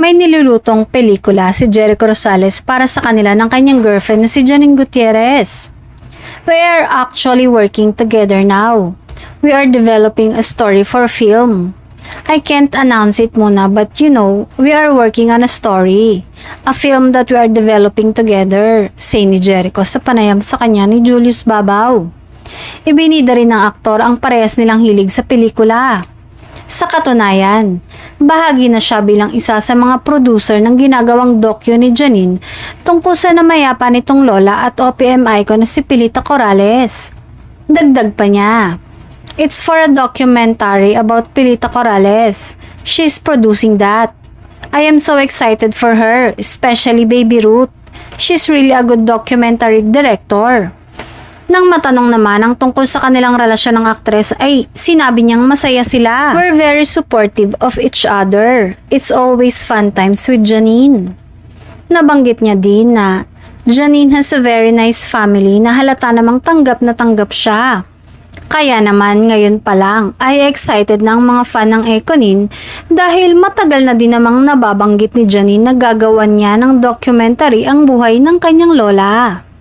May nilulutong pelikula si Jericho Rosales para sa kanila ng kanyang girlfriend na si Janine Gutierrez. We are actually working together now. We are developing a story for film. I can't announce it muna but we are working on a story. A film that we are developing together, say ni Jericho sa panayam sa kanya ni Julius Babaw. Ibinida rin ng aktor ang parehas nilang hilig sa pelikula. Sa katunayan, bahagi na siya bilang isa sa mga producer ng ginagawang dokyo ni Janine tungkol sa namayapa nitong lola at OPM icon na si Pilita Corrales. Dagdag pa niya, it's for a documentary about Pilita Corrales. She's producing that. I am so excited for her, especially Baby Ruth. She's really a good documentary director. Nang matanong naman ang tungkol sa kanilang relasyon ng aktres ay sinabi niyang masaya sila. We're very supportive of each other. It's always fun times with Janine. Nabanggit niya din na Janine has a very nice family na halata namang tanggap na tanggap siya. Kaya naman ngayon pa lang ay excited ng mga fan ng Ekonin dahil matagal na din namang nababanggit ni Janine na gagawan niya ng documentary ang buhay ng kanyang lola.